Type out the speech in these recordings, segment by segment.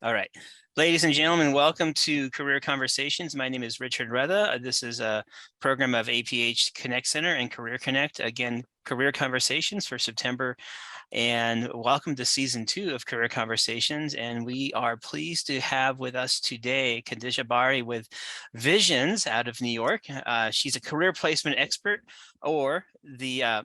All right, ladies and gentlemen, welcome to Career Conversations. My name is Richard Retha. This is a program of APH ConnectCenter and Career Connect. Again, Career Conversations for September. And welcome to season 2 of Career Conversations. And we are pleased to have with us today Khadija Bari with Visions out of New York. She's a career placement expert, or the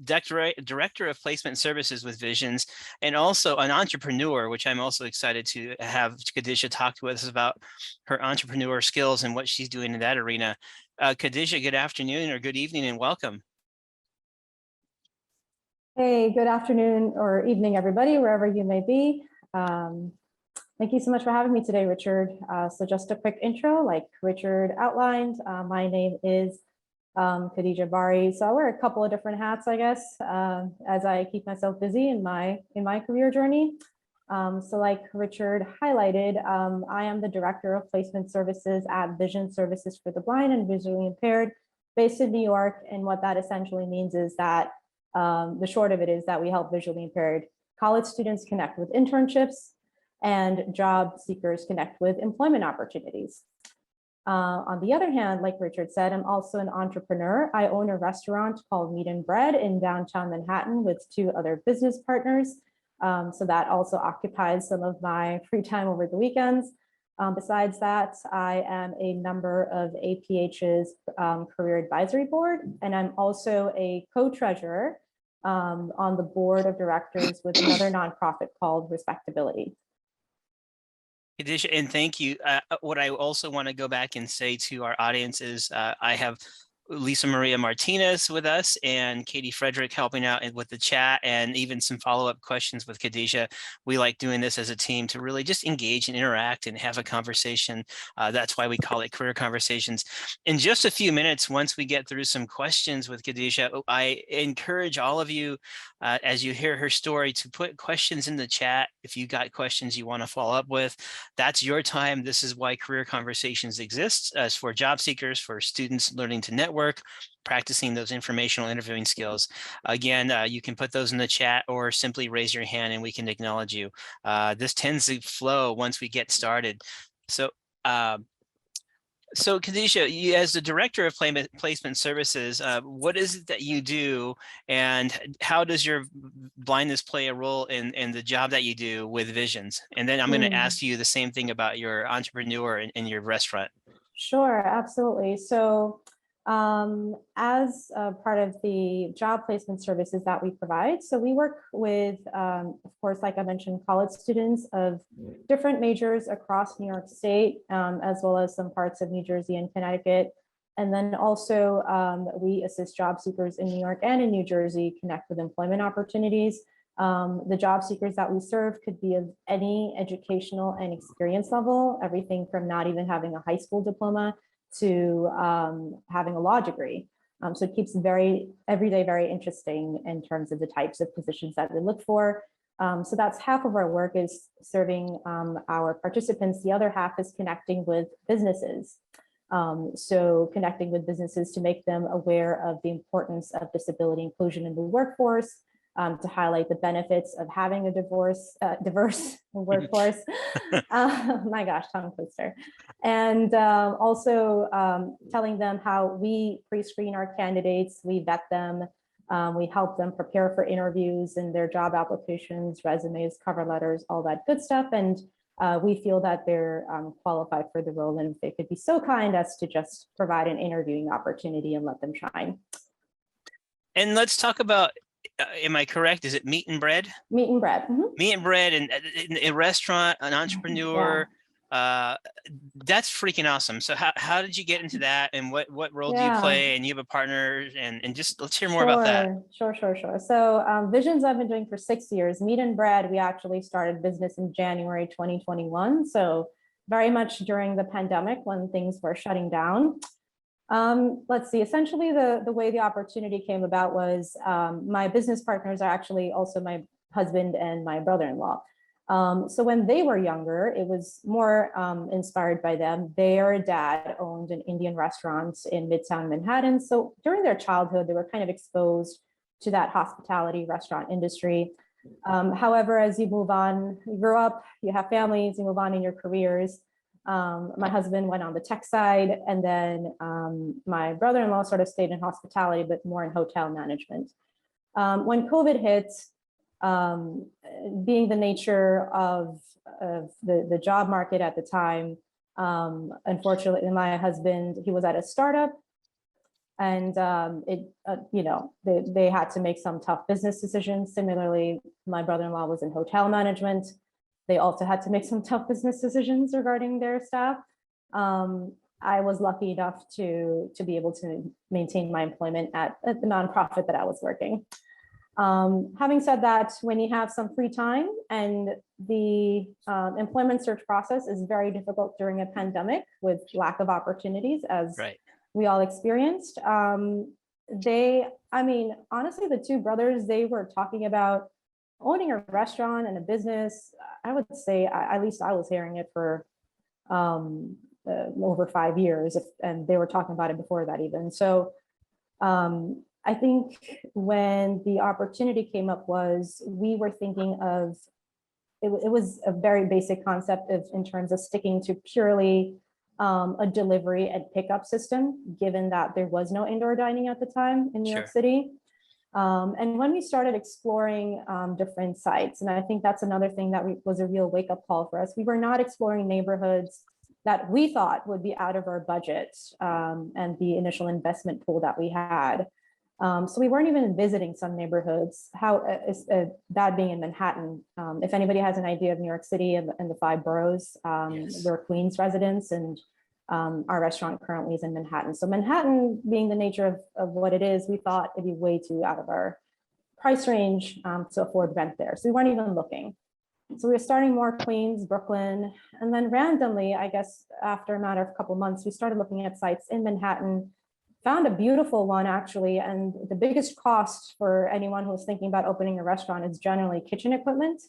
Director of Placement Services with Visions, and also an entrepreneur, which I'm also excited to have Khadija talk to us about her entrepreneur skills and what she's doing in that arena. Khadija, good afternoon or good evening and welcome. Hey, good afternoon or evening, everybody, wherever you may be. Thank you so much for having me today, Richard. So just a quick intro, like Richard outlined, my name is Khadija Bari. So I wear a couple of different hats, I guess, as I keep myself busy in my career journey. So like Richard highlighted, I am the Director of Placement Services at Vision Services for the Blind and Visually Impaired, based in New York. And what that essentially means is that the short of it is that we help visually impaired college students connect with internships and job seekers connect with employment opportunities. On the other hand, like Richard said, I'm also an entrepreneur. I own a restaurant called Meat and Bread in downtown Manhattan with 2 other business partners. So that also occupies some of my free time over the weekends. Besides that, I am a member of APH's Career Advisory Board, and I'm also a co-treasurer on the board of directors with another nonprofit called Respectability. Khadija, and thank you. What I also want to go back and say to our audience is I have Lisa Maria Martinez with us and Katie Frederick helping out with the chat and even some follow-up questions with Khadija. We like doing this as a team to really just engage and interact and have a conversation. That's why we call it Career Conversations. In just a few minutes, once we get through some questions with Khadija, I encourage all of you, as you hear her story, to put questions in the chat. If you got questions you want to follow up with, that's your time. This is why Career Conversations exists, as for job seekers, for students learning to network, practicing those informational interviewing skills. Again, you can put those in the chat or simply raise your hand and we can acknowledge you. This tends to flow once we get started. So Khadija, you, as the Director of Placement Services, what is it that you do, and how does your blindness play a role in the job that you do with Visions? And then I'm going to ask you the same thing about your entrepreneur in your restaurant. Sure, absolutely. So as part of the job placement services that we provide, so we work with, of course, like I mentioned, college students of different majors across New York State, as well as some parts of New Jersey and Connecticut. And then also we assist job seekers in New York and in New Jersey connect with employment opportunities. The job seekers that we serve could be of any educational and experience level, everything from not even having a high school diploma to having a law degree. So it keeps every day very interesting in terms of the types of positions that we look for. So that's half of our work is serving our participants. The other half is connecting with businesses. So connecting with businesses to make them aware of the importance of disability inclusion in the workforce, to highlight the benefits of having a diverse workforce. My gosh, tongue twister. And also telling them how we pre-screen our candidates, we vet them, we help them prepare for interviews and their job applications, resumes, cover letters, all that good stuff. And we feel that they're qualified for the role, and if they could be so kind as to just provide an interviewing opportunity and let them shine. And let's talk about, am I correct? Is it Meat and Bread? Meat and Bread. Mm-hmm. Meat and Bread, and a restaurant, an entrepreneur. Yeah. That's freaking awesome. So how did you get into that, and what role do you play? And you have a partner, and just let's hear more about that. Sure. So Visions I've been doing for 6 years. Meat and Bread, we actually started business in January 2021. So very much during the pandemic when things were shutting down. Let's see, essentially the way the opportunity came about was my business partners are actually also my husband and my brother-in-law. So when they were younger, it was more inspired by them. Their dad owned an Indian restaurant in Midtown Manhattan. So during their childhood, they were kind of exposed to that hospitality restaurant industry. However, as you move on, you grow up, you have families, you move on in your careers. My husband went on the tech side, and then my brother-in-law sort of stayed in hospitality, but more in hotel management. When COVID hit, being the nature of the job market at the time, unfortunately, my husband, he was at a startup, and they had to make some tough business decisions. Similarly, my brother-in-law was in hotel management. They also had to make some tough business decisions regarding their staff. I was lucky enough to be able to maintain my employment at the nonprofit that I was working. Having said that, when you have some free time, and the employment search process is very difficult during a pandemic with lack of opportunities, as we all experienced. Honestly, the two brothers, they were talking about owning a restaurant and a business. I would say, at least I was hearing it for over 5 years, and they were talking about it before that even. So I think when the opportunity came up, we were thinking of, it was a very basic concept in terms of sticking to purely a delivery and pickup system, given that there was no indoor dining at the time in New York City. And when we started exploring different sites, and I think that's another thing that was a real wake-up call for us, we were not exploring neighborhoods that we thought would be out of our budget and the initial investment pool that we had. So we weren't even visiting some neighborhoods, that being in Manhattan. If anybody has an idea of New York City and the 5 boroughs, we're Queens residents, and our restaurant currently is in Manhattan. So Manhattan, being the nature of what it is, we thought it'd be way too out of our price range to afford rent there. So we weren't even looking. So we were starting more Queens, Brooklyn, and then randomly, I guess after a matter of a couple of months, we started looking at sites in Manhattan. Found a beautiful one, actually, and the biggest cost for anyone who's thinking about opening a restaurant is generally kitchen equipment.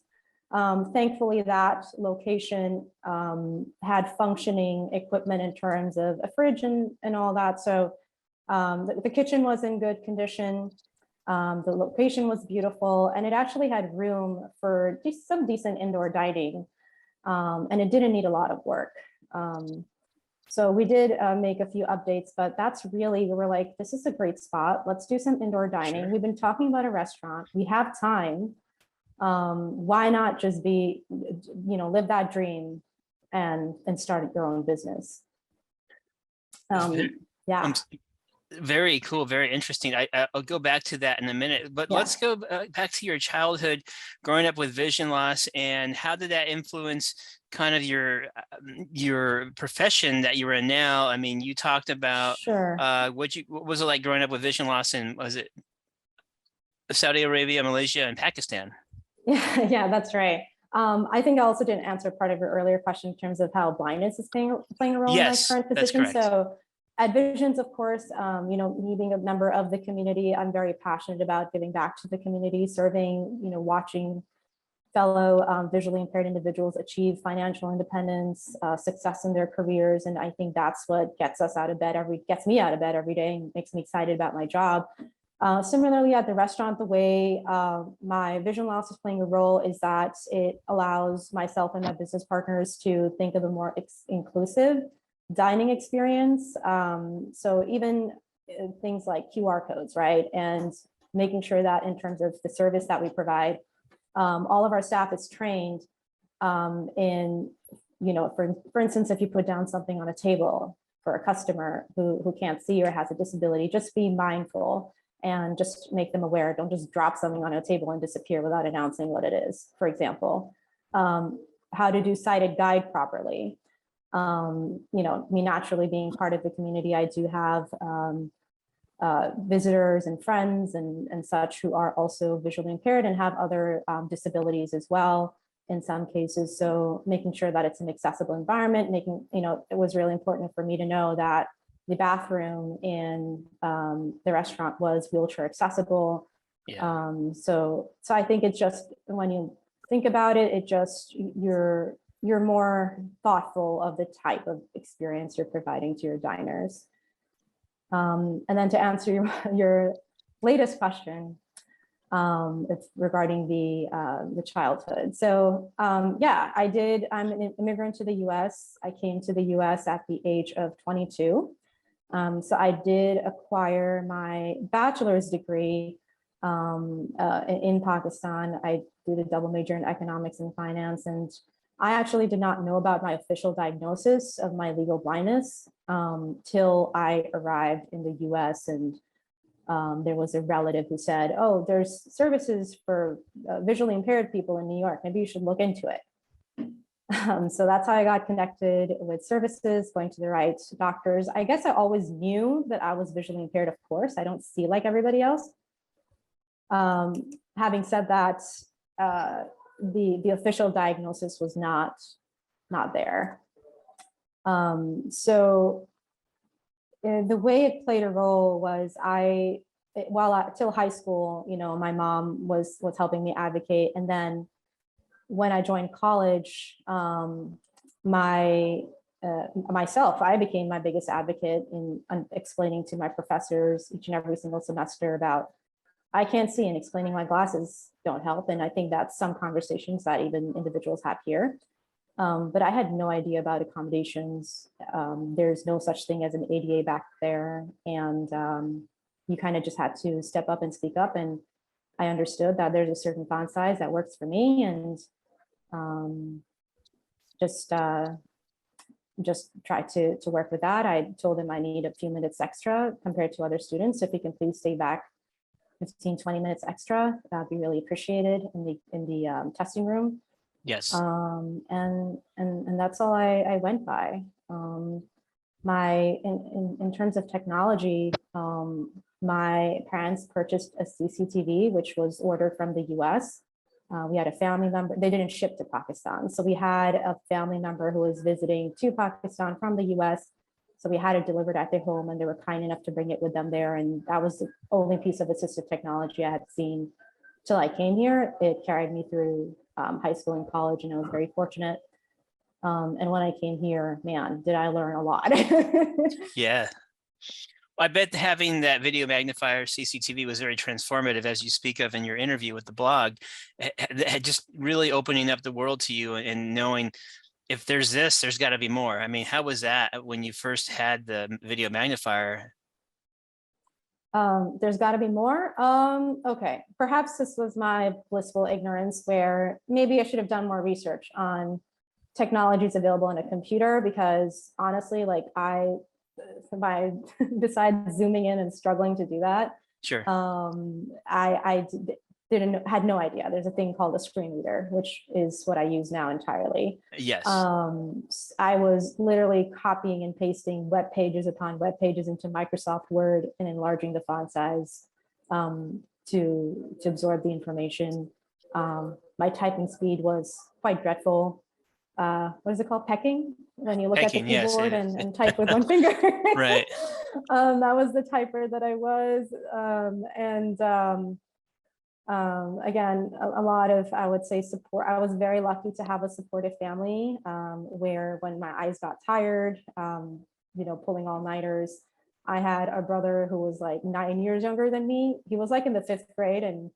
Thankfully, that location had functioning equipment in terms of a fridge and all that. So the kitchen was in good condition. The location was beautiful, and it actually had room for some decent indoor dining, and it didn't need a lot of work. So we did make a few updates, but that's really, we were like, this is a great spot. Let's do some indoor dining. We've been talking about a restaurant. We have time. Why not just live that dream and start your own business? Yeah. Very cool, very interesting. I'll go back to that in a minute, but let's go back to your childhood, growing up with vision loss, and how did that influence kind of your profession that you're in now? I mean, you talked about what was it like growing up with vision loss in, was it Saudi Arabia, Malaysia, and Pakistan? Yeah, that's right. I think I also didn't answer part of your earlier question in terms of how blindness is playing a role in my current position. So at Visions, of course, me being a member of the community, I'm very passionate about giving back to the community, serving, watching fellow visually impaired individuals achieve financial independence, success in their careers. And I think that's what gets me out of bed every day and makes me excited about my job. Similarly, at the restaurant, the way my vision loss is playing a role is that it allows myself and my business partners to think of a more inclusive dining experience. So even things like QR codes, right? And making sure that in terms of the service that we provide, all of our staff is trained in, for instance, if you put down something on a table for a customer who can't see or has a disability, just be mindful and just make them aware. Don't just drop something on a table and disappear without announcing what it is, for example. How to do sighted guide properly. Me naturally being part of the community, I do have visitors and friends and such who are also visually impaired and have other disabilities as well in some cases. So making sure that it's an accessible environment, it was really important for me to know that the bathroom in the restaurant was wheelchair accessible. So I think it's just, when you think about it, you're more thoughtful of the type of experience you're providing to your diners. And then to answer your latest question, It's regarding the childhood. So yeah, I did. I'm an immigrant to the U.S. I came to the U.S. at the age of 22. So I did acquire my bachelor's degree in Pakistan. I did a double major in economics and finance, and I actually did not know about my official diagnosis of my legal blindness till I arrived in the U.S. and there was a relative who said, "Oh, there's services for visually impaired people in New York. Maybe you should look into it." So that's how I got connected with services, going to the right doctors. I guess I always knew that I was visually impaired, of course. I don't see like everybody else. Having said that, the official diagnosis was not there. So the way it played a role was till high school, you know, my mom was helping me advocate, and then when I joined college, myself, I became my biggest advocate in explaining to my professors each and every single semester about I can't see, and explaining my glasses don't help. And I think that's some conversations that even individuals have here. But I had no idea about accommodations. There's no such thing as an ADA back there. And you kind of just had to step up and speak up. And I understood that there's a certain font size that works for me, and just try to work with that. I told him I need a few minutes extra compared to other students. If he can please stay back 15-20 minutes extra, that'd be really appreciated in the testing room. Yes. And that's all I went by. In terms of technology, my parents purchased a CCTV, which was ordered from the US. We had a family member, they didn't ship to Pakistan. So we had a family member who was visiting to Pakistan from the US. So we had it delivered at their home, and they were kind enough to bring it with them there. And that was the only piece of assistive technology I had seen till I came here. It carried me through high school and college, and I was very fortunate. And when I came here, man, did I learn a lot. Yeah. I bet having that video magnifier CCTV was very transformative, as you speak of in your interview with the blog, just really opening up the world to you and knowing if there's this, there's got to be more. I mean, how was that when you first had the video magnifier? There's got to be more. Okay, perhaps this was my blissful ignorance, where maybe I should have done more research on technologies available on a computer, because honestly, like besides zooming in and struggling to do that, Sure. I had no idea. There's a thing called a screen reader, which is what I use now entirely. Yes. I was literally copying and pasting web pages upon web pages into Microsoft Word and enlarging the font size to absorb the information. My typing speed was quite dreadful. What is it called? Pecking? When you look at the keyboard, yes, and type with one finger. Right. That was the typer that I was. Again, a lot of, I would say, support. I was very lucky to have a supportive family where when my eyes got tired, you know, pulling all-nighters, I had a brother who was like 9 years younger than me. He was like in the 5th grade, and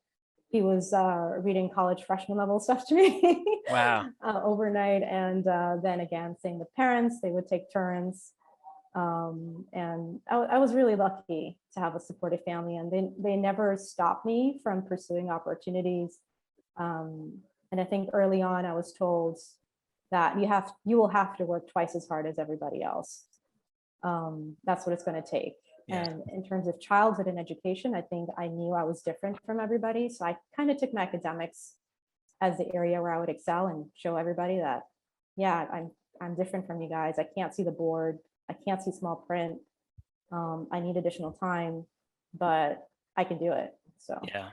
he was reading college freshman level stuff to me. Wow. Overnight. And then again, same with parents, they would take turns. And I was really lucky to have a supportive family, and they never stopped me from pursuing opportunities. And I think early on I was told that you will have to work twice as hard as everybody else. That's what it's going to take. Yeah. And in terms of childhood and education, I think I knew I was different from everybody. So I kind of took my academics as the area where I would excel and show everybody that, yeah, I'm different from you guys. I can't see the board. I can't see small print. I need additional time, but I can do it. So yeah.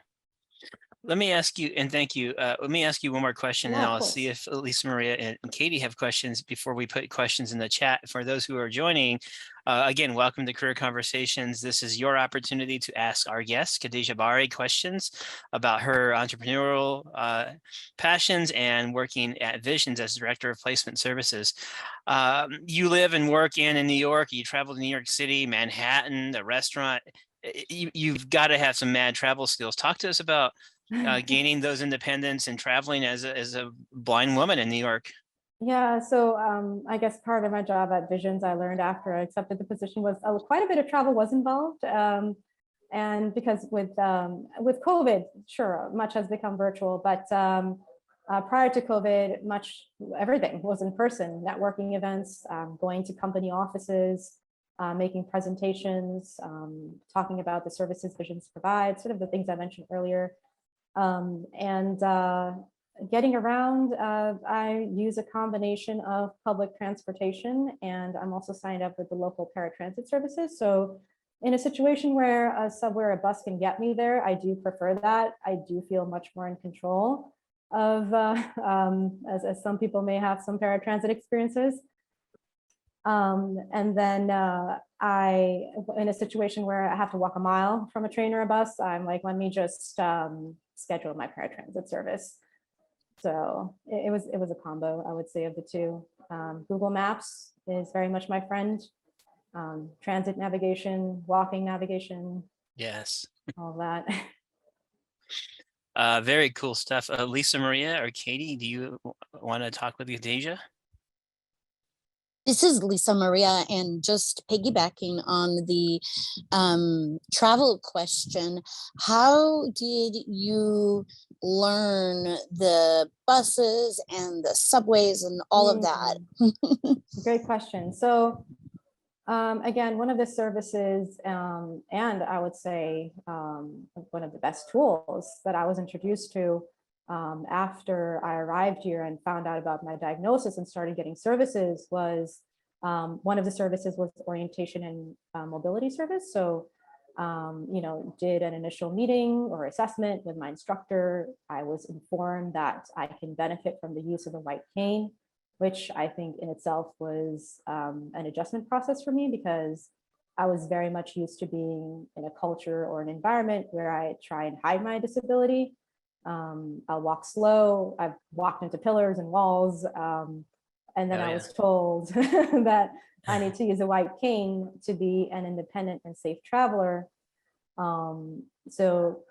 Let me ask you, and thank you. Let me ask you one more question, and I'll see if Lisa Maria and Katie have questions before we put questions in the chat. For those who are joining, again, welcome to Career Conversations. This is your opportunity to ask our guest, Khadija Bari, questions about her entrepreneurial passions and working at Visions as Director of Placement Services. You live and work in New York. You travel to New York City, Manhattan, the restaurant. you've got to have some mad travel skills. Talk to us about gaining those independence and traveling as a blind woman in New York. Yeah, so I guess part of my job at Visions, I learned after I accepted the position was quite a bit of travel was involved. And because with COVID, sure, much has become virtual, but prior to COVID, everything was in person, networking events, going to company offices, making presentations, talking about the services Visions provide, sort of the things I mentioned earlier. And getting around, I use a combination of public transportation, and I'm also signed up with the local paratransit services. So in a situation where a subway or a bus can get me there, I do prefer that. I do feel much more in control of, as some people may have some paratransit experiences. And then in a situation where I have to walk a mile from a train or a bus, I'm like, let me just schedule my paratransit service. So it was a combo, I would say, of the two. Google Maps is very much my friend. Transit navigation, walking navigation. Yes. All that. Very cool stuff. Lisa Maria or Katie, do you want to talk with Khadija? This is Lisa Maria, and just piggybacking on the travel question, how did you learn the buses and the subways and all of that? Great question. So again, one of the services and I would say one of the best tools that I was introduced to after I arrived here and found out about my diagnosis and started getting services was one of the services was orientation and mobility service. So, did an initial meeting or assessment with my instructor. I was informed that I can benefit from the use of a white cane, which I think in itself was an adjustment process for me because I was very much used to being in a culture or an environment where I try and hide my disability. I'll walk slow. I've walked into pillars and walls. And then I was told that I need to use a white cane to be an independent and safe traveler. So,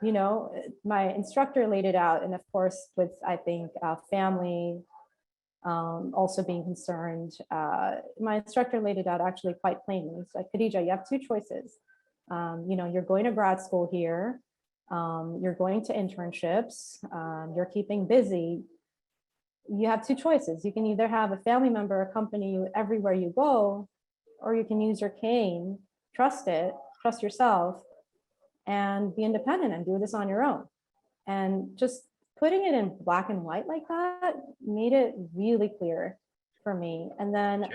my instructor laid it out. And of course, with, I think, family also being concerned, my instructor laid it out actually quite plainly. So, Khadija, you have two choices. You're going to grad school here. You're going to internships, you're keeping busy. You have two choices. You can either have a family member accompany you everywhere you go, or you can use your cane, trust yourself, and be independent and do this on your own. And just putting it in black and white like that made it really clear for me. And then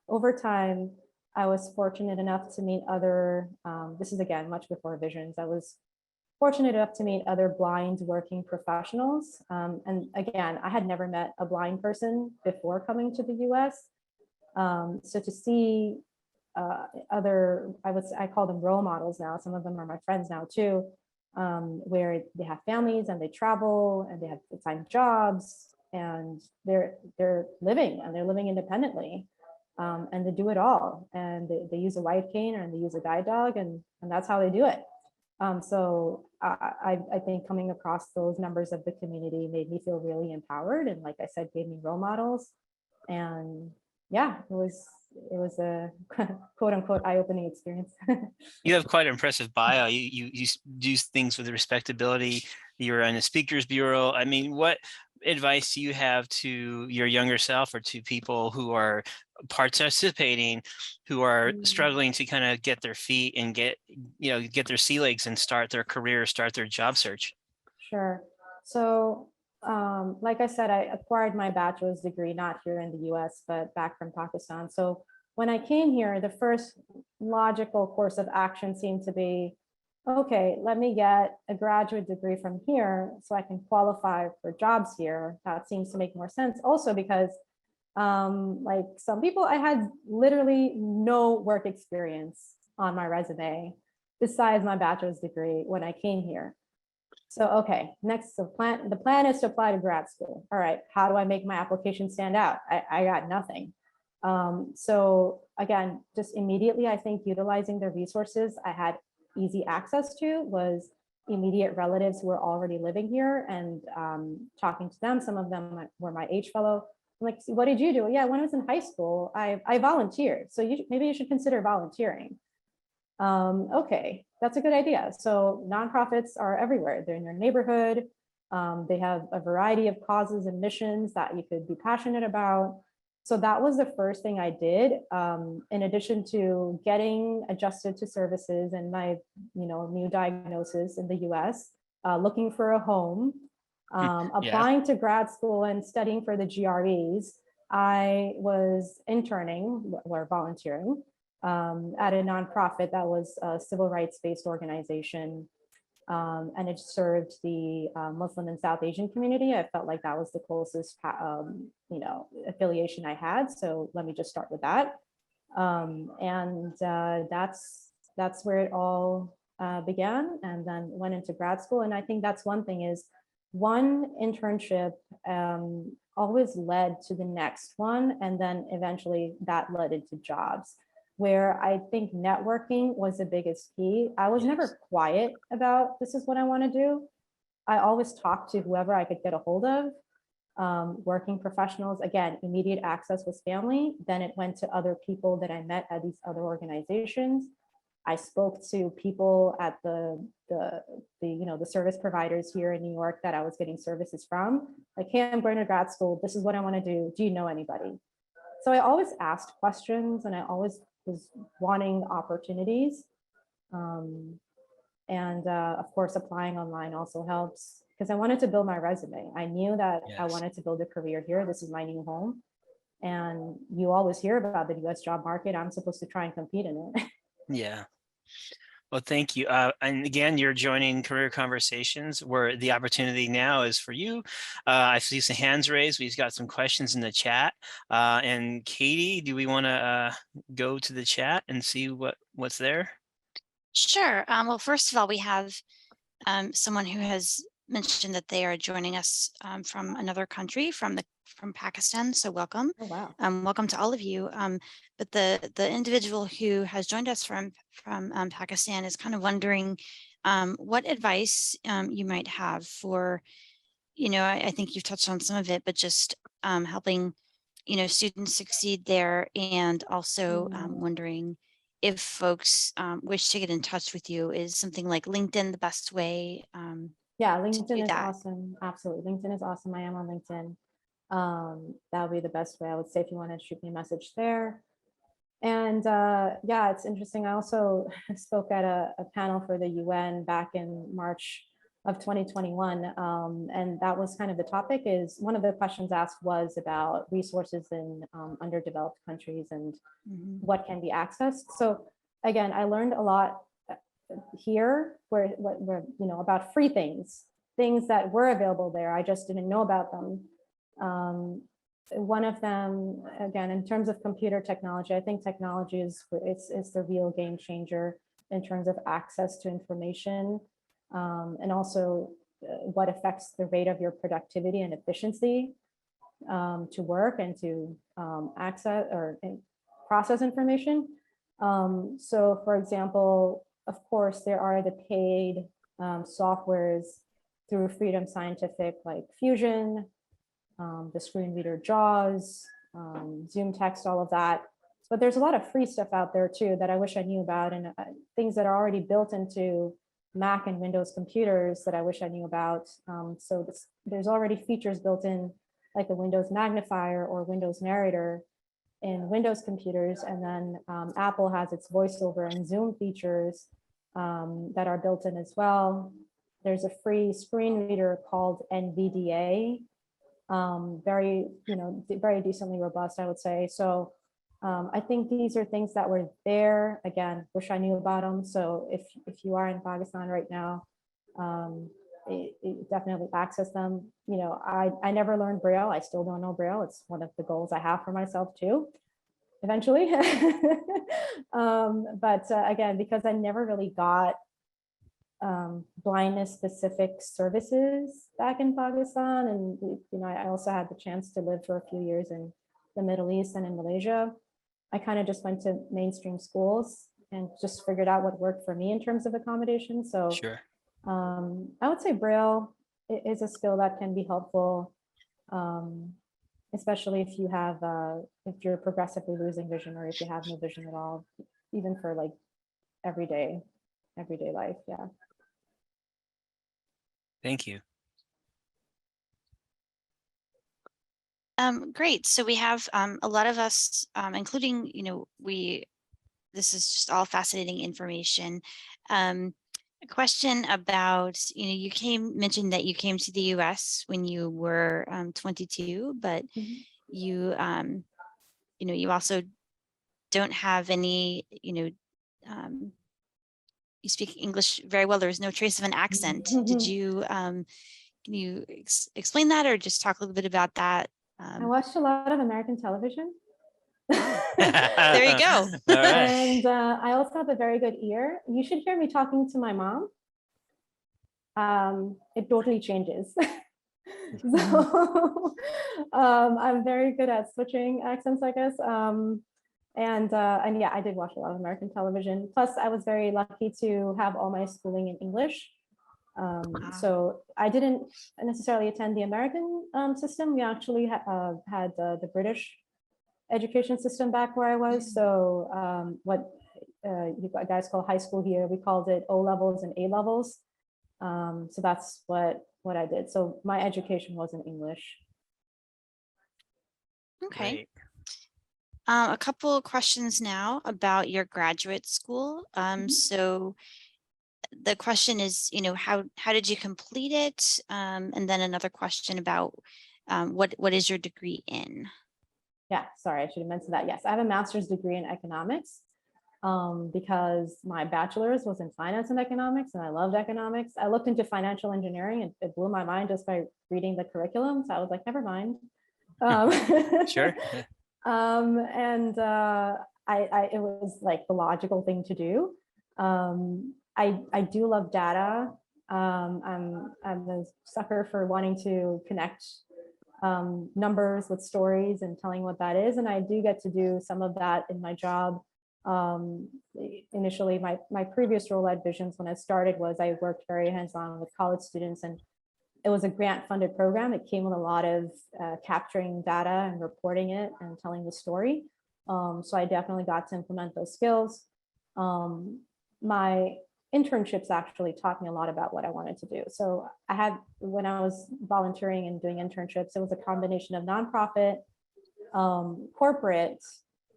over time, I was fortunate enough to meet other, this is again, much before Visions, I was fortunate enough to meet other blind working professionals. And again, I had never met a blind person before coming to the US. So to see I call them role models now. Some of them are my friends now too, where they have families and they travel and they have full-time jobs and they're living independently. And they do it all. And they use a white cane and they use a guide dog and that's how they do it. So I think coming across those members of the community made me feel really empowered. And like I said, gave me role models. And yeah, it was a quote unquote eye-opening experience. You have quite an impressive bio. You do things with respectability. You're in a speakers bureau. I mean, what advice do you have to your younger self or to people who are participating, who are struggling to kind of get their feet and get their sea legs and start their career, start their job search? Sure. So like I said, I acquired my bachelor's degree, not here in the US, but back from Pakistan. So when I came here, the first logical course of action seemed to be, okay, let me get a graduate degree from here so I can qualify for jobs here. That seems to make more sense. Also because like some people, I had literally no work experience on my resume besides my bachelor's degree when I came here. So, okay, next, the plan is to apply to grad school. All right, how do I make my application stand out? I got nothing. So again, just immediately, I think utilizing the resources, I had easy access to was immediate relatives who were already living here, and talking to them. Some of them were my age fellow. I'm like, what did you do? Yeah, when I was in high school, I volunteered. So maybe you should consider volunteering. Okay, that's a good idea. So nonprofits are everywhere. They're in your neighborhood. They have a variety of causes and missions that you could be passionate about. So that was the first thing I did, in addition to getting adjusted to services and my, new diagnosis in the US, looking for a home, applying to grad school and studying for the GREs. I was interning or volunteering at a nonprofit that was a civil rights-based organization. And it served the Muslim and South Asian community. I felt like that was the closest, affiliation I had. So let me just start with that. That's where it all began, and then went into grad school. And I think that's one thing is one internship always led to the next one. And then eventually that led into jobs, where I think networking was the biggest key. I was never quiet about this is what I want to do. I always talked to whoever I could get a hold of. Working professionals, again, immediate access was family. Then it went to other people that I met at these other organizations. I spoke to people at the service providers here in New York that I was getting services from. Like, hey, I'm going to grad school. This is what I want to do. Do you know anybody? So I always asked questions, and I always was wanting opportunities. Of course, applying online also helps, because I wanted to build my resume. I knew that I wanted to build a career here. This is my new home. And you always hear about the US job market. I'm supposed to try and compete in it. Yeah. Well, thank you. And again, you're joining Career Conversations, where the opportunity now is for you. I see some hands raised. We've got some questions in the chat. And Katie, do we want to go to the chat and see what's there? Sure. Well, first of all, we have someone who has mentioned that they are joining us from another country, from Pakistan. So welcome. Oh, wow. Welcome to all of you. But the individual who has joined us from Pakistan is kind of wondering what advice you might have for, I think you've touched on some of it, but just helping, students succeed there, and also wondering if folks wish to get in touch with you. Is something like LinkedIn the best way? Yeah, LinkedIn is awesome. Absolutely. LinkedIn is awesome. I am on LinkedIn. That would be the best way, I would say, if you want to shoot me a message there. And yeah, it's interesting. I also spoke at a panel for the UN back in March of 2021. And that was kind of the topic. Is one of the questions asked was about resources in underdeveloped countries and what can be accessed. So again, I learned a lot here where about free things that were available there. I just didn't know about them. One of them, again, in terms of computer technology, I think technology is the real game changer in terms of access to information, and also what affects the rate of your productivity and efficiency to work and to access or process information. So for example, of course, there are the paid softwares through Freedom Scientific, like Fusion, the screen reader JAWS, Zoom Text, all of that. But there's a lot of free stuff out there too that I wish I knew about, and things that are already built into Mac and Windows computers that I wish I knew about. So there's already features built in, like the Windows Magnifier or Windows Narrator in Windows computers. And then Apple has its voiceover and Zoom features that are built in as well. There's a free screen reader called NVDA, very decently robust, I would say. So I think these are things that were there. Again, wish I knew about them. So if you are in Pakistan right now, definitely access them. I never learned Braille. I still don't know Braille. It's one of the goals I have for myself too, eventually. But again, because I never really got blindness specific services back in Pakistan, and I also had the chance to live for a few years in the Middle East and in Malaysia. I kind of just went to mainstream schools and just figured out what worked for me in terms of accommodation. So Sure. I would say Braille is a skill that can be helpful, especially if you have, if you're progressively losing vision, or if you have no vision at all, even for like everyday life. Yeah. Thank you. Great. So we have a lot of us, including, this is just all fascinating information. A question about, you mentioned that you came to the US when you were 22, but you, you also don't have any, you speak English very well. There's no trace of an accent. Did you, can you explain that, or just talk a little bit about that? I watched a lot of American television. There you go. All right. And I also have a very good ear. You should hear me talking to my mom. It totally changes. So I'm very good at switching accents, I guess. And yeah, I did watch a lot of American television. Plus, I was very lucky to have all my schooling in English. So I didn't necessarily attend the American system. We actually had the British education system back where I was. So what you guys call high school here, we called it O levels and A levels. So that's what I did. So my education was in English. Okay. Great. A couple of questions now about your graduate school. So the question is, how did you complete it? And then another question about what is your degree in? Yeah, sorry, I should have mentioned that. Yes, I have a master's degree in economics because my bachelor's was in finance and economics, and I loved economics. I looked into financial engineering, and it blew my mind just by reading the curriculum. So I was like, never mind. Sure. And it was like the logical thing to do. I do love data. I'm a sucker for wanting to connect numbers with stories and telling what that is. And I do get to do some of that in my job. Initially, my previous role at Visions when I started was I worked very hands-on with college students, and it was a grant-funded program. It came with a lot of capturing data and reporting it and telling the story. So I definitely got to implement those skills. My internships actually taught me a lot about what I wanted to do. So when I was volunteering and doing internships, it was a combination of nonprofit, corporate,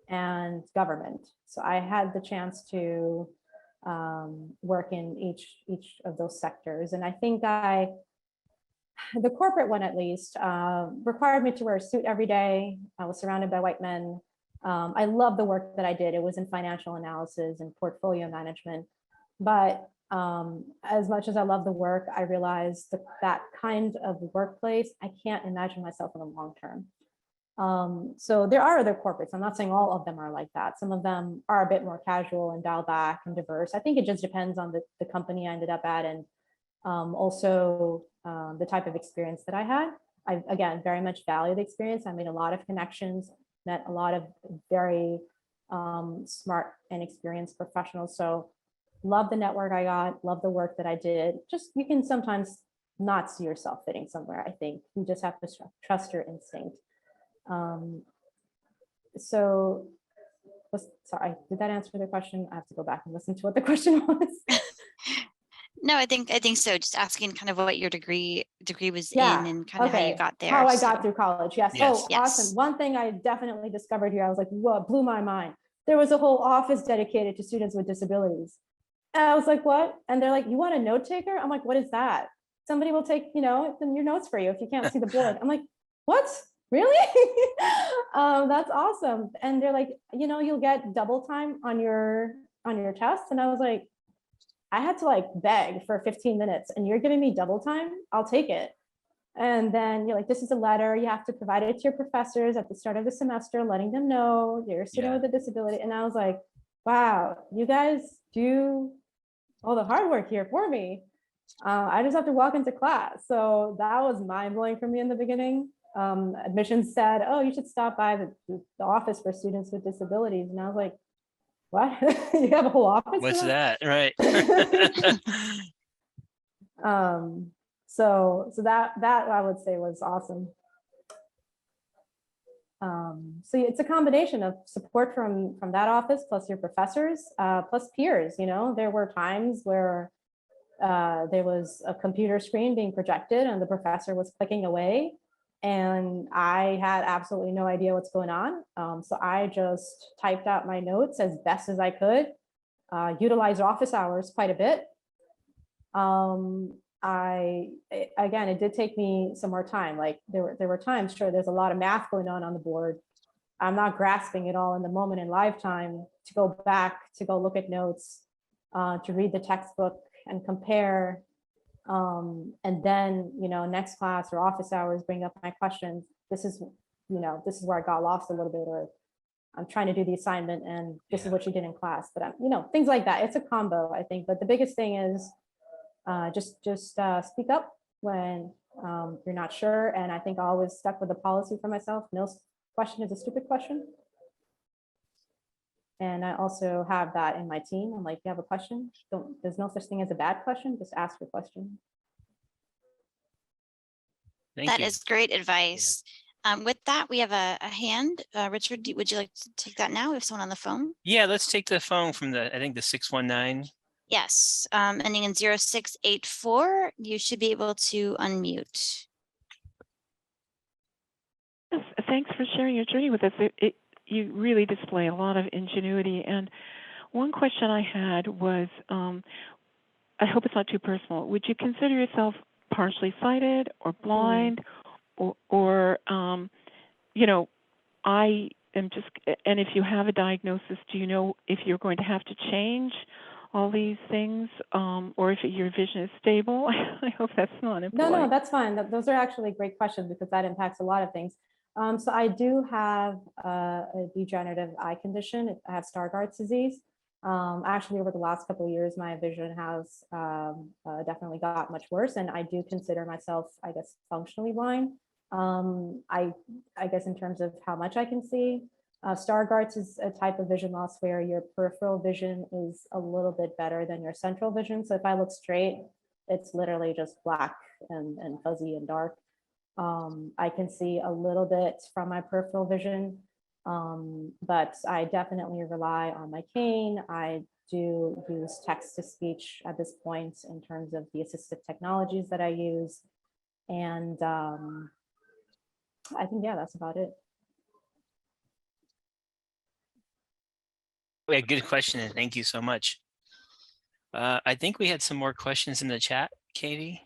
and government. So I had the chance to work in each of those sectors. And I think the corporate one at least required me to wear a suit every day. I was surrounded by white men. I love the work that I did. It was in financial analysis and portfolio management. But as much as I love the work, I realized that kind of workplace, I can't imagine myself in the long term. So there are other corporates. I'm not saying all of them are like that. Some of them are a bit more casual and dialed back and diverse. I think it just depends on the company I ended up at, and also the type of experience that I had. I, again, very much value the experience. I made a lot of connections, met a lot of very smart and experienced professionals. So love the network I got, love the work that I did. Just, you can sometimes not see yourself fitting somewhere. I think you just have to trust your instinct. So sorry, did that answer the question? I have to go back and listen to what the question was. No, I think so. Just asking kind of what your degree was Yeah, in, and kind of how you got there. How I got through college. Yes. Yes. Oh, Yes. awesome. One thing I definitely discovered here, I was like, whoa, blew my mind. There was a whole office dedicated to students with disabilities. And I was like, what? And they're like, you want a note taker? I'm like, what is that? Somebody will take, your notes for you if you can't see the board. I'm like, what? Really? That's awesome. And they're like, you'll get double time on your test. And I was like, I had to like beg for 15 minutes and you're giving me double time, I'll take it. And then you're like, this is a letter, you have to provide it to your professors at the start of the semester, letting them know you're a student with a disability. And I was like, wow, you guys do all the hard work here for me. I just have to walk into class. So that was mind-blowing for me in the beginning. Admissions said, oh, you should stop by the office for students with disabilities. And I was like, what? You have a whole office for What's that? Right. So that I would say was awesome. So it's a combination of support from that office, plus your professors, plus peers. You know, there were times where there was a computer screen being projected and the professor was clicking away, and I had absolutely no idea what's going on. So I just typed out my notes as best as I could, utilized office hours quite a bit. Again, it did take me some more time. Like there were times, sure, there's a lot of math going on the board. I'm not grasping it all in the moment in live time to go back, to go look at notes, to read the textbook and compare. And then, you know, next class or office hours, bring up my questions. This is where I got lost a little bit, or I'm trying to do the assignment and this is what you did in class. But you know, things like that. It's a combo, I think. But the biggest thing is just speak up when you're not sure. And I think I always stuck with the policy for myself. No question is a stupid question. And I also have that in my team. I'm like, you have a question? There's no such thing as a bad question. Just ask your question. Thank That you. is great advice. With that, we have a hand. Richard, would you like to take that now? We have someone on the phone. Yeah, let's take the phone from I think the 619. Yes, ending in 0684. You should be able to unmute. Yes, thanks for sharing your journey with us. You really display a lot of ingenuity. And one question I had was, I hope it's not too personal. Would you consider yourself partially sighted or blind, or you know, I am just, and if you have a diagnosis, do you know if you're going to have to change all these things, or if your vision is stable? I hope that's not important. No, that's fine. Those are actually great questions because that impacts a lot of things. So I do have a degenerative eye condition. I have Stargardt's disease. Actually, over the last couple of years, my vision has definitely got much worse, and I do consider myself, I guess, functionally blind. I guess in terms of how much I can see, Stargardt's is a type of vision loss where your peripheral vision is a little bit better than your central vision. So if I look straight, it's literally just black and fuzzy and dark. I can see a little bit from my peripheral vision, but I definitely rely on my cane. I do use text to speech at this point in terms of the assistive technologies that I use. And I think, yeah, that's about it. Yeah, good question, and thank you so much. I think we had some more questions in the chat, Katie.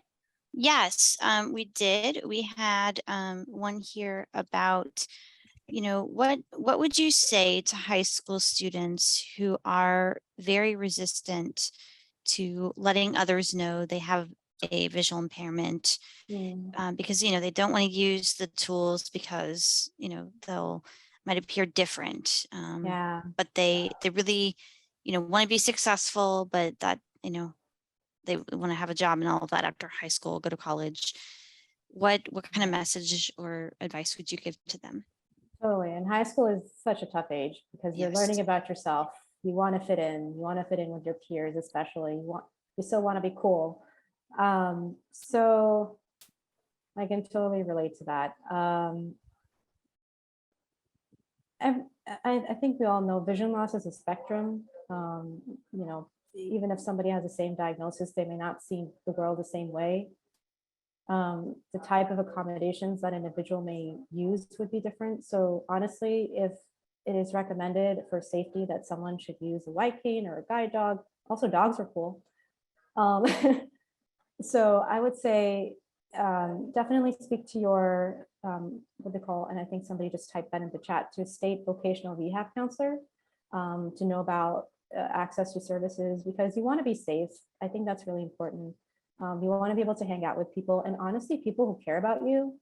Yes, we did. We had one here about, you know, what would you say to high school students who are very resistant to letting others know they have a visual impairment, because, you know, they don't want to use the tools because, you know, they'll might appear different, Yeah. but they really, you know, want to be successful, but that, you know, they want to have a job and all of that after high school, go to college. What kind of message or advice would you give to them? Totally. And high school is such a tough age because you're Yes. learning about yourself. You want to fit in. You want to fit in with your peers, especially. You still want to be cool. So I can totally relate to that. I think we all know vision loss is a spectrum. You know, even if somebody has the same diagnosis, they may not see the world the same way. The type of accommodations that an individual may use would be different. So honestly, if it is recommended for safety that someone should use a white cane or a guide dog, also dogs are cool. So I would say definitely speak to your, what they call, and I think somebody just typed that in the chat, to a state vocational rehab counselor, to know about access to services, because you want to be safe. I think that's really important. You want to be able to hang out with people, and honestly, people who care about you,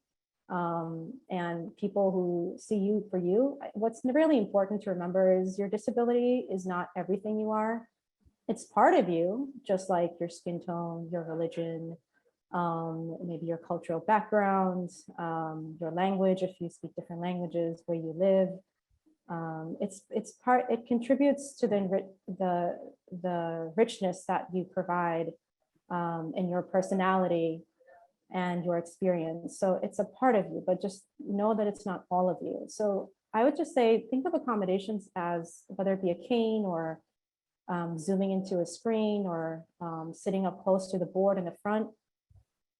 and people who see you for you. What's really important to remember is your disability is not everything you are. It's part of you, just like your skin tone, your religion, maybe your cultural background, your language, if you speak different languages, where you live. It contributes to the richness that you provide in your personality and your experience. So it's a part of you, but just know that it's not all of you. So I would just say, think of accommodations as whether it be a cane or zooming into a screen or sitting up close to the board in the front.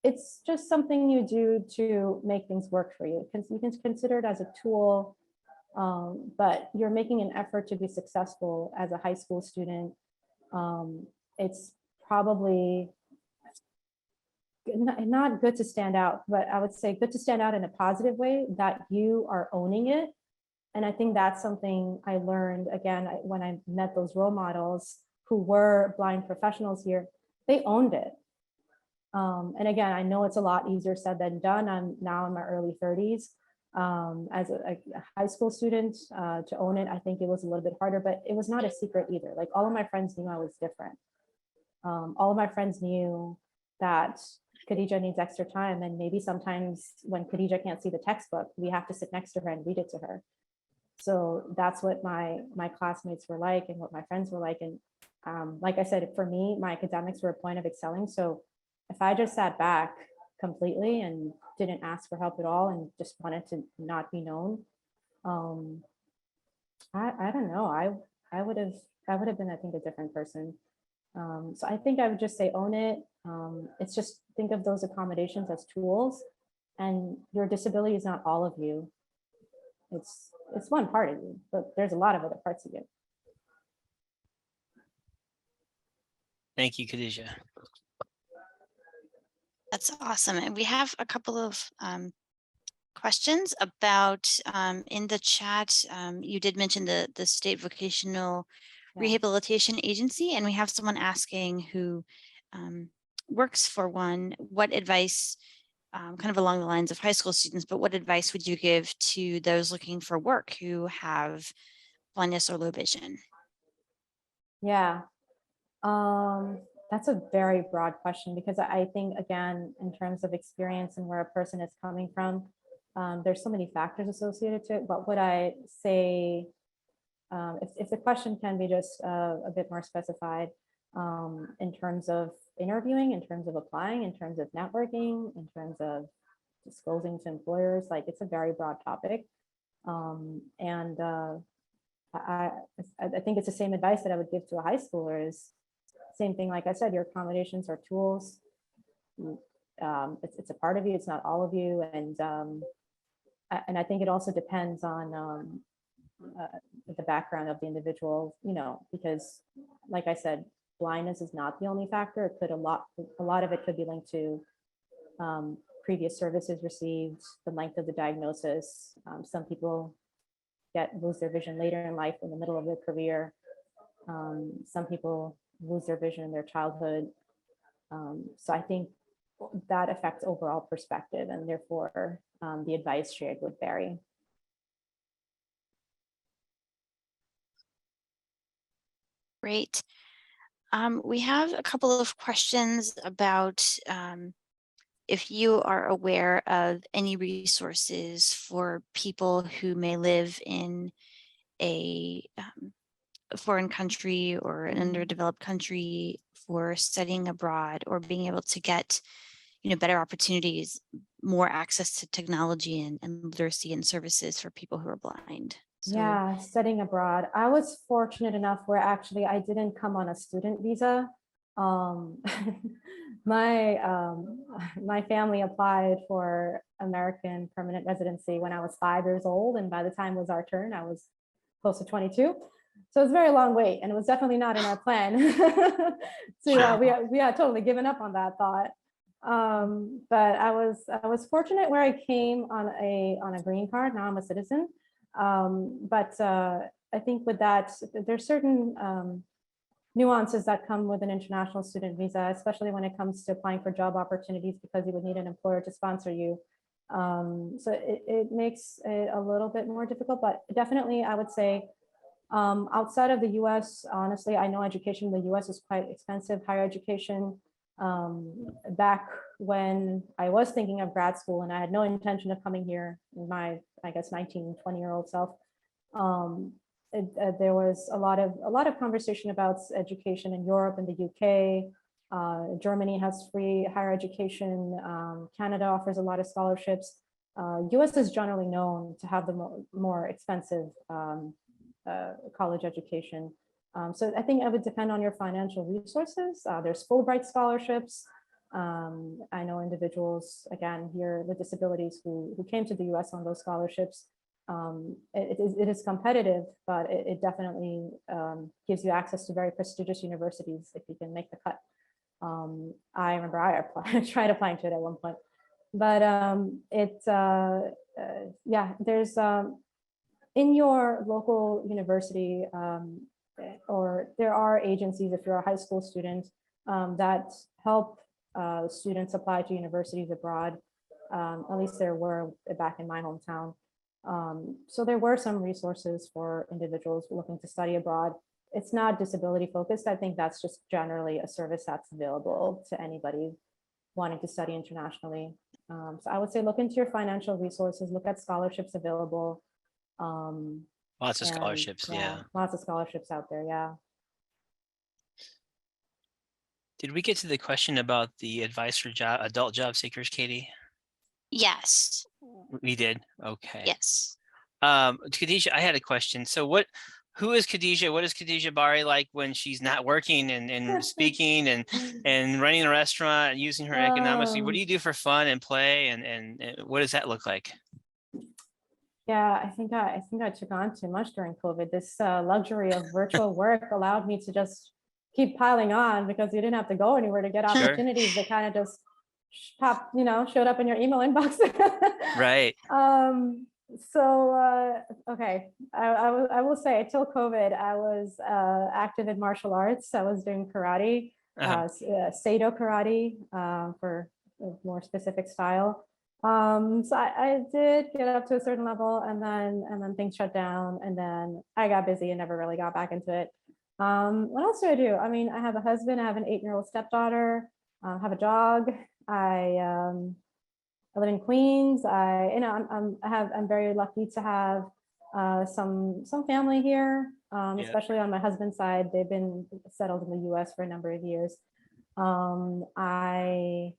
It's just something you do to make things work for you. You can consider it as a tool, but you're making an effort to be successful as a high school student. It's probably not good to stand out, but I would say good to stand out in a positive way, that you are owning it. And I think that's something I learned, again, when I met those role models who were blind professionals here. They owned it. And again, I know it's a lot easier said than done. I'm now in my early 30s. As a high school student, to own it, I think it was a little bit harder, but it was not a secret either. Like, all of my friends knew I was different. All of my friends knew that Khadija needs extra time, and maybe sometimes when Khadija can't see the textbook, we have to sit next to her and read it to her. So that's what my classmates were like and what my friends were like. And like I said, for me, my academics were a point of excelling. So if I just sat back completely and didn't ask for help at all and just wanted to not be known, I don't know. I would have been, I think, a different person. So I think I would just say own it. It's just, think of those accommodations as tools, and your disability is not all of you. It's one part of you, but there's a lot of other parts of you. Thank you, Khadija. That's awesome. And we have a couple of questions about in the chat. You did mention the State Vocational Rehabilitation Agency, and we have someone asking who works for one, what advice, kind of along the lines of high school students, but what advice would you give to those looking for work who have blindness or low vision? Yeah, that's a very broad question, because I think, again, in terms of experience and where a person is coming from, there's so many factors associated to it. But what I say, if the question can be just a bit more specified, in terms of interviewing, in terms of applying, in terms of networking, in terms of disclosing to employers, like, it's a very broad topic. And I think it's the same advice that I would give to a high schooler. Is same thing. Like I said, your accommodations are tools. It's a part of you. It's not all of you. And I think it also depends on the background of the individual, because, like I said, blindness is not the only factor. It could a lot of it could be linked to previous services received, the length of the diagnosis. Some people lose their vision later in life, in the middle of their career. Some people lose their vision in their childhood. So I think that affects overall perspective, and therefore the advice shared would vary. Great. We have a couple of questions about if you are aware of any resources for people who may live in a foreign country or an underdeveloped country for studying abroad, or being able to get, better opportunities, more access to technology and literacy and services for people who are blind. So, yeah, studying abroad. I was fortunate enough where actually I didn't come on a student visa. My family applied for American permanent residency when I was 5 years old, and by the time it was our turn, I was close to 22. So it's a very long wait, and it was definitely not in our plan. We had totally given up on that thought. But I was fortunate where I came on a green card. Now I'm a citizen. But I think with that, there's certain nuances that come with an international student visa, especially when it comes to applying for job opportunities, because you would need an employer to sponsor you. So it makes it a little bit more difficult, but definitely I would say outside of the US, honestly, I know education in the US is quite expensive, higher education. Back when I was thinking of grad school and I had no intention of coming here, in my, I guess, 19, 20-year-old self, There was a lot of conversation about education in Europe and the UK. Germany has free higher education. Canada offers a lot of scholarships. US is generally known to have the more expensive college education. So I think it would depend on your financial resources. There's Fulbright scholarships. I know individuals, again, here with disabilities who came to the US on those scholarships. It is competitive, but it definitely gives you access to very prestigious universities if you can make the cut. I remember I tried applying to it at one point, but yeah, there's in your local university, or there are agencies if you're a high school student that help students apply to universities abroad. At least there were back in my hometown. So there were some resources for individuals looking to study abroad. It's not disability focused. I think that's just generally a service that's available to anybody wanting to study internationally. So I would say look into your financial resources, look at scholarships available. Lots of scholarships, yeah. Lots of scholarships out there, yeah. Did we get to the question about the advice for adult job seekers, Katie? Yes. We did. Okay. Yes. Khadija, I had a question. So who is Khadija? What is Khadija Bari like when she's not working and speaking and running a restaurant and using her economics? What do you do for fun and play and what does that look like? Yeah, I think I took on too much during COVID. This luxury of virtual work allowed me to just keep piling on because you didn't have to go anywhere to get opportunities that kind of just pop, showed up in your email inbox. Right. So okay, I will say till COVID, I was active in martial arts. I was doing karate, Seido karate for a more specific style. So I did get up to a certain level, and then things shut down, and then I got busy and never really got back into it. What else do I do? I mean, I have a husband. I have an 8-year-old stepdaughter. I have a dog. I live in Queens. I'm very lucky to have some family here, especially on my husband's side. They've been settled in the U.S. for a number of years. I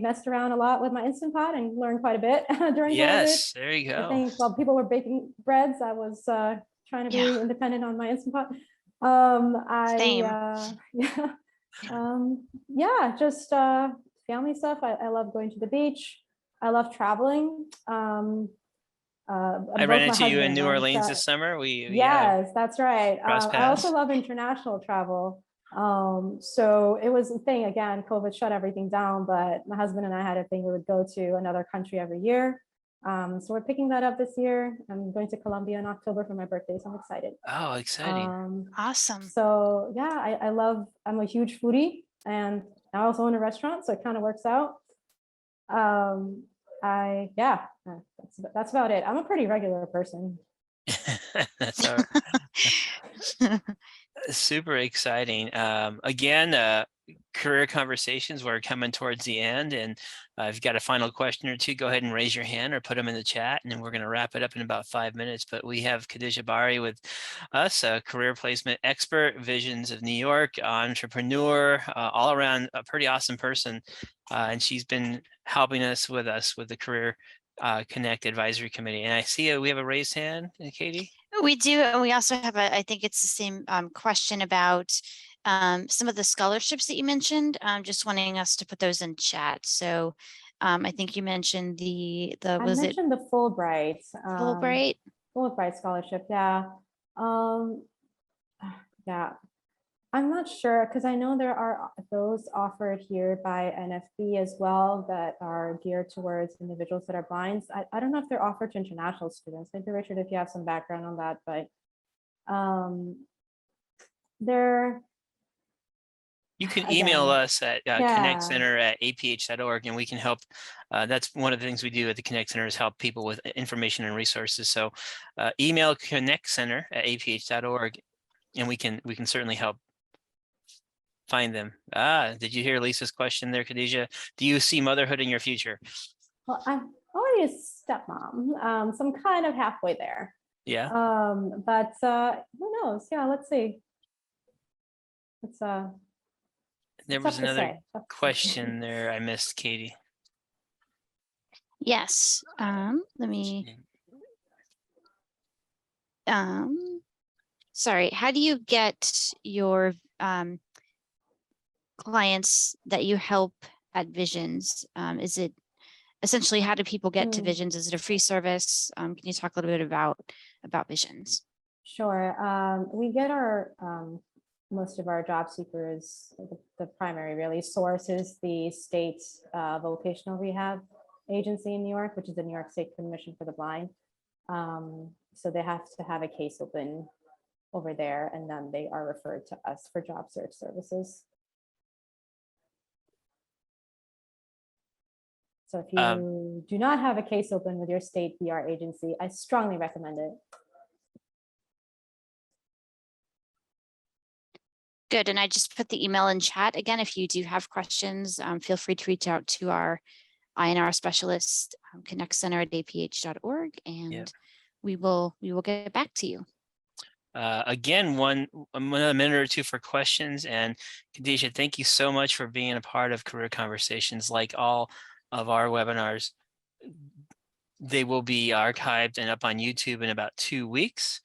messed around a lot with my Instant Pot and learned quite a bit during COVID. Yes, there you go. I think while people were baking breads, I was trying to be independent on my Instant Pot. Same. Just family stuff. I love going to the beach. I love traveling. I ran into you in New Orleans this summer. Yes, that's right. I also paths. love international travel. So it was a thing, again, COVID shut everything down, but my husband and I had a thing, we would go to another country every year. So we're picking that up this year. I'm going to Colombia in October for my birthday, so I'm excited. Oh, exciting. Awesome. So yeah, I'm a huge foodie, and I also own a restaurant, so it kind of works out. That's about it. I'm a pretty regular person. That's all right. Super exciting. Again, career conversations, we're coming towards the end, and if you've got a final question or two, go ahead and raise your hand or put them in the chat, and then we're going to wrap it up in about 5 minutes. But we have Khadija Bari with us, a career placement expert, visions of New York, entrepreneur, all around a pretty awesome person. And she's been helping us with the Career Connect Advisory Committee. And I see we have a raised hand, Katie. We do, and we also have I think it's the same question about some of the scholarships that you mentioned. Just wanting us to put those in chat. So I think you mentioned the Fulbright. Fulbright Scholarship. Yeah. Yeah. I'm not sure, because I know there are those offered here by NFB as well that are geared towards individuals that are blind. I don't know if they're offered to international students. Maybe Richard, if you have some background on that, but you can email us at ConnectCenter@aph.org, and we can help. That's one of the things we do at the Connect Center is help people with information and resources. So email ConnectCenter@aph.org, and we can certainly help find them. Did you hear Lisa's question there, Khadija? Do you see motherhood in your future? Well, already a stepmom, so I'm kind of halfway there. Yeah. But who knows? Yeah, let's see. It's There tough was to another say. Tough to say. question there I missed, Katie. Yes. Let me. Sorry. How do you get your clients that you help at Visions? Is it essentially, how do people get to Visions? Is it a free service? Can you talk a little bit about Visions? Sure. We get our most of our job seekers, the primary really source is the state vocational rehab agency in New York, which is the New York State Commission for the Blind. So they have to have a case open over there, and then they are referred to us for job search services. So if you do not have a case open with your state VR agency, I strongly recommend it. Good. And I just put the email in chat. Again, if you do have questions, feel free to reach out to our INR specialist, ConnectCenter@aph.org, and we will get back to you. Again, another minute or two for questions. And Khadija, thank you so much for being a part of Career Conversations. Like all of our webinars, they will be archived and up on YouTube in about 2 weeks.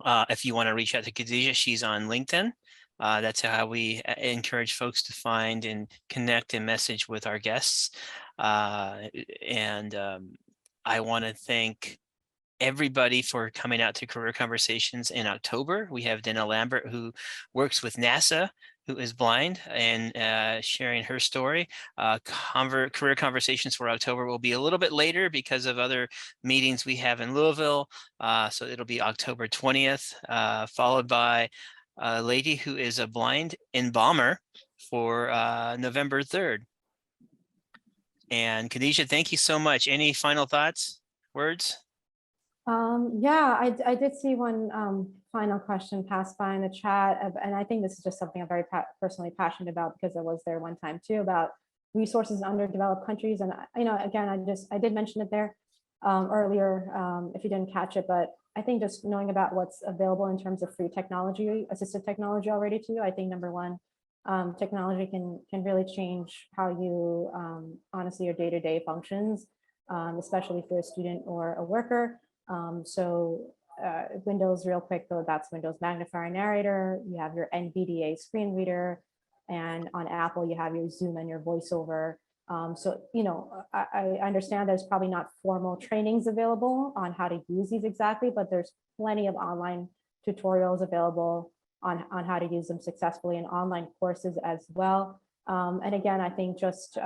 If you want to reach out to Khadija, she's on LinkedIn. That's how we encourage folks to find and connect and message with our guests. I want to thank everybody for coming out to Career Conversations in October. We have Dana Lambert, who works with NASA, who is blind, and sharing her story. Career Conversations for October will be a little bit later because of other meetings we have in Louisville. So it'll be October 20th, followed by a lady who is a blind embalmer for November 3rd. And Khadija, thank you so much. Any final thoughts, words? Yeah, I did see one final question pass by in the chat, and I think this is just something I'm very personally passionate about because I was there one time too, about resources in underdeveloped countries. And again, I did mention it there earlier if you didn't catch it, but I think just knowing about what's available in terms of free technology, assistive technology already too. I think number one, technology can really change how you honestly your day-to-day functions, especially if you're a student or a worker. Windows real quick though, that's Windows Magnifier Narrator. You have your NVDA screen reader, and on Apple you have your Zoom and your VoiceOver. I understand there's probably not formal trainings available on how to use these exactly, but there's plenty of online tutorials available on how to use them successfully, and online courses as well. And again, I think just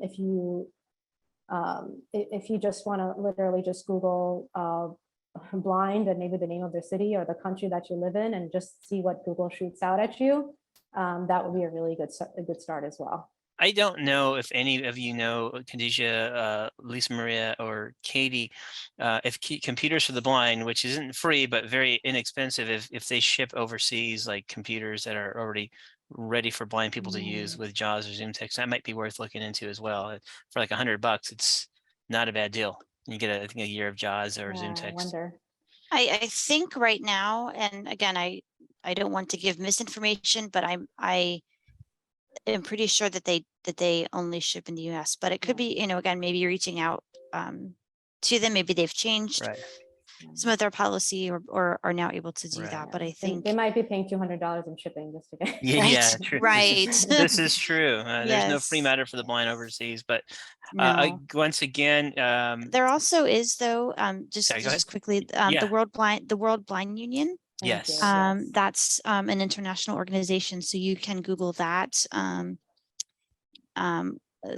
if you just want to literally just Google blind and maybe the name of the city or the country that you live in, and just see what Google shoots out at you, that would be a really good start as well. I don't know if any of you know, Khadija, Lisa Maria, or Katie, if Computers for the Blind, which isn't free but very inexpensive, if they ship overseas like computers that are already ready for blind people to use with JAWS or Zoom text, that might be worth looking into as well. For like $100, it's not a bad deal. You get I think a year of JAWS or Zoom text. I wonder. I think right now, and again, I don't want to give misinformation, but I am pretty sure that they only ship in the US, but it could be, again, maybe reaching out to them. Maybe they've changed some of their policy or are now able to do that. But I think they might be paying $200 in shipping just to get. Yeah, true. Right. This is true. There's no free Yes. matter for the blind overseas, but No. once again, There also is though, Sorry, go just quickly, Yeah. the World Blind Union. Yes. That's an international organization, so you can Google that.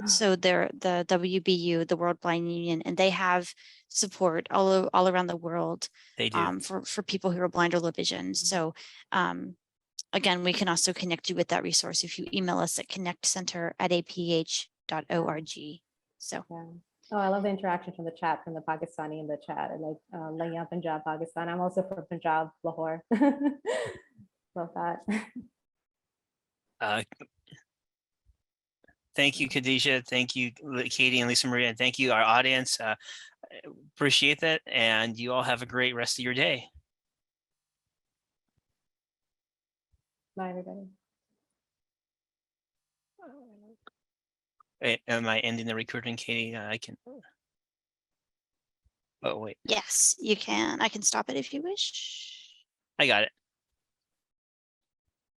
So they're the WBU, the World Blind Union, and they have support all around the world. They do. For people who are blind or low vision. So again, we can also connect you with that resource if you email us at connectcenter@aph.org. So. Oh, I love the interaction from the chat, from the Pakistani in the chat, and like Punjab, Pakistan. I'm also from Punjab, Lahore. Love that. Thank you, Khadija. Thank you, Katie and Lisa Maria. And thank you, our audience. Appreciate that. And you all have a great rest of your day. Bye, everybody. Am I ending the recording, Katie? I can. Oh, wait, Yes, you can. I can stop it if you wish. I got it.